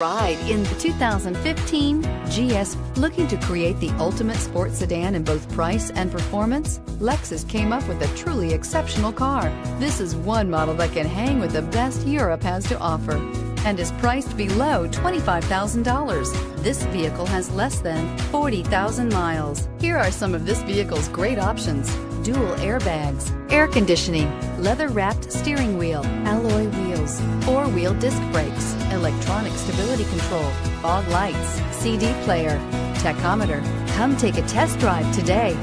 Ride in the 2015 GS. Looking to create the ultimate sports sedan in both price and performance? Lexus came up with a truly exceptional car. This is one model that can hang with the best Europe has to offer and is priced below $25,000. This vehicle has less than 40,000 miles. Here are some of this vehicle's great options: dual airbags, air conditioning, leather-wrapped steering wheel, alloy wheels, four-wheel disc brakes, electronic stability control, fog lights, CD player, tachometer. Come take a test drive today.